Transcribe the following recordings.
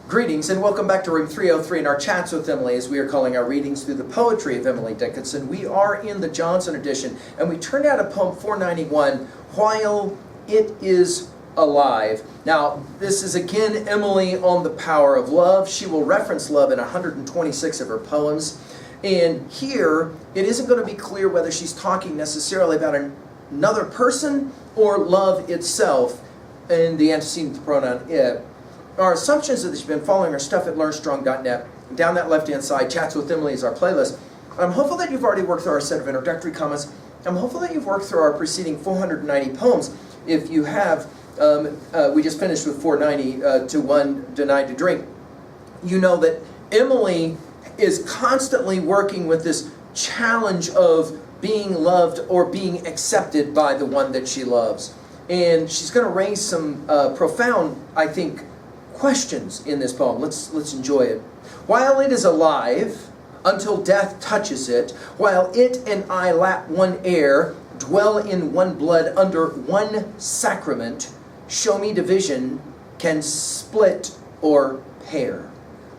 Greetings and welcome back to room 303 in our chats with Emily, as we are calling our readings through the poetry of Emily Dickinson. We are in the Johnson edition, and we turned out a poem 491, While It Is Alive. Now, this is again Emily on the power of love. She will reference love in 126 of her poems. And here, it isn't going to be clear whether she's talking necessarily about another person or love itself, and the antecedent pronoun it. Our assumptions is that you've been following our stuff at learnstrong.net. Down that left-hand side, Chats with Emily is our playlist. I'm hopeful that you've already worked through our set of introductory comments. I'm hopeful that you've worked through our preceding 490 poems. If you have, we just finished with 490 to one denied to drink. You know that Emily is constantly working with this challenge of being loved or being accepted by the one that she loves. And she's going to raise some profound, I think, questions in this poem. Let's enjoy it. While it is alive, until death touches it, while it and I lap one air, dwell in one blood under one sacrament, show me division can split or pair.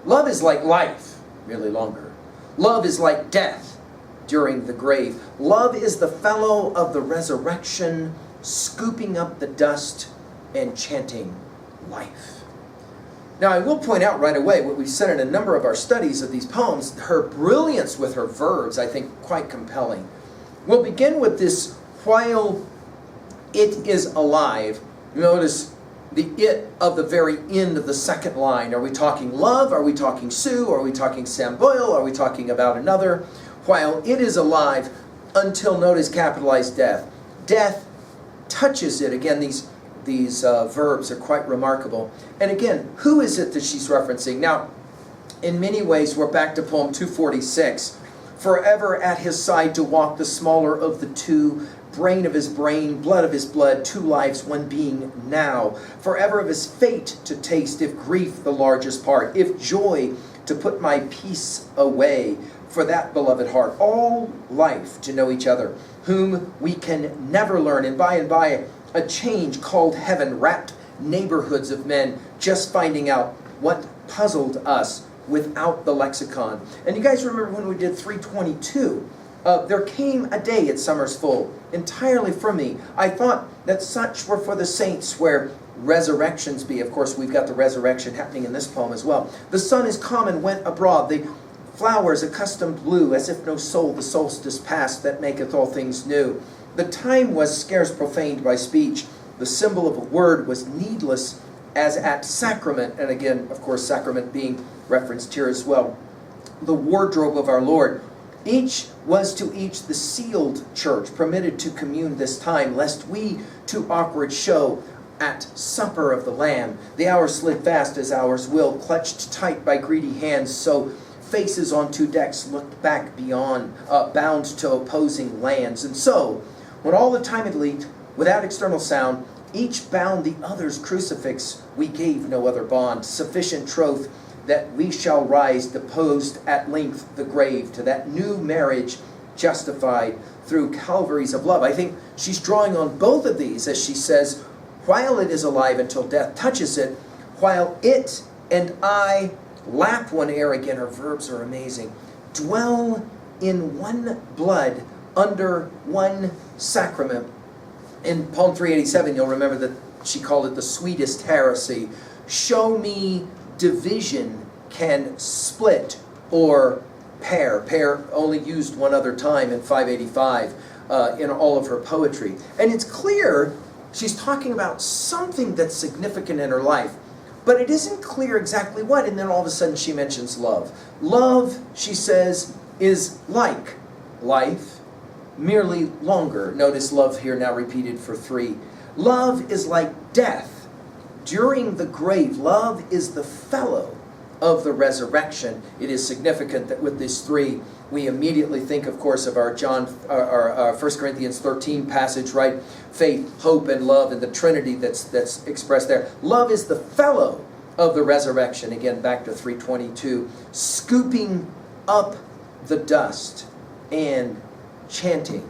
Love is like life, merely longer. Love is like death during the grave. Love is the fellow of the resurrection, scooping up the dust and chanting life. Now, I will point out right away what we've said in a number of our studies of these poems, her brilliance with her verbs, I think, quite compelling. We'll begin with this, while it is alive. Notice the it of the very end of the second line. Are we talking love? Are we talking Sue? Are we talking Sam Boyle? Are we talking about another? While it is alive, until, notice, capitalized death. Death touches it. Again, these verbs are quite remarkable. And again, who is it that she's referencing? Now, in many ways, we're back to poem 246. Forever at his side to walk, the smaller of the two, brain of his brain, blood of his blood, two lives, one being now. Forever of his fate to taste, if grief the largest part, if joy to put my peace away, for that beloved heart. All life to know each other, whom we can never learn, and by a change called heaven, wrapped neighborhoods of men, just finding out what puzzled us without the lexicon. And you guys remember when we did 322, there came a day at Summer's Full, entirely from me. I thought that such were for the saints where resurrections be. Of course, we've got the resurrection happening in this poem as well. The sun is come and went abroad, the flowers accustomed blue, as if no soul the solstice passed that maketh all things new. The time was scarce profaned by speech. The symbol of a word was needless as at sacrament. And again, of course, sacrament being referenced here as well. The wardrobe of our Lord. Each was to each the sealed church, permitted to commune this time, lest we to awkward show at supper of the Lamb. The hours slid fast as hours will, clutched tight by greedy hands, so faces on two decks looked back beyond, bound to opposing lands. And so, when all the time had leaked, without external sound, each bound the other's crucifix, we gave no other bond, sufficient troth that we shall rise, deposed at length the grave, to that new marriage justified through Calvaries of love. I think she's drawing on both of these as she says, while it is alive until death touches it, while it and I lap one air. Again, her verbs are amazing. Dwell in one blood, under one sacrament. In poem 387, you'll remember that she called it the sweetest heresy. Show me division can split or pair. Pair only used one other time in 585 in all of her poetry. And it's clear she's talking about something that's significant in her life, but it isn't clear exactly what. And then all of a sudden she mentions love. Love, she says, is like life, merely longer. Notice love here now repeated for 3. Love is like death during the grave. Love is the fellow of the resurrection. It is significant that with these 3, we immediately think, of course, of our 1 Corinthians 13 passage, right? Faith, hope, and love, and the Trinity that's expressed there. Love is the fellow of the resurrection. Again, back to 322. Scooping up the dust and chanting,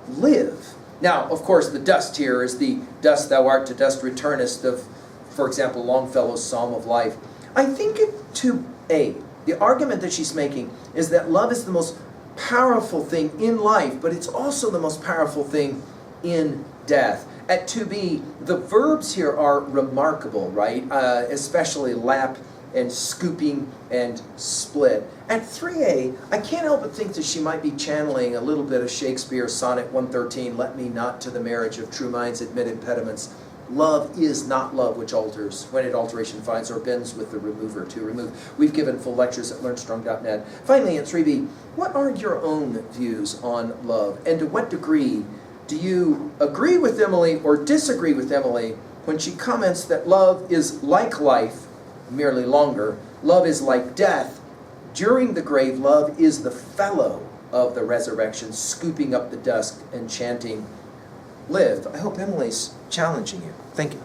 live. Now, of course, the dust here is the dust thou art, to dust returnest of, for example, Longfellow's Psalm of Life. I think the argument that she's making is that love is the most powerful thing in life, but it's also the most powerful thing in death. At 2b, the verbs here are remarkable, right? Especially lap and scooping and split. At 3a, I can't help but think that she might be channeling a little bit of Shakespeare's Sonnet 113, let me not to the marriage of true minds admit impediments. Love is not love which alters, when it alteration finds or bends with the remover to remove. We've given full lectures at learnstrong.net. Finally, at 3b, what are your own views on love? And to what degree do you agree with Emily or disagree with Emily when she comments that love is like life, merely longer? Love is like death. During the grave, love is the fellow of the resurrection, scooping up the dust and chanting, live. I hope Emily's challenging you. Thank you.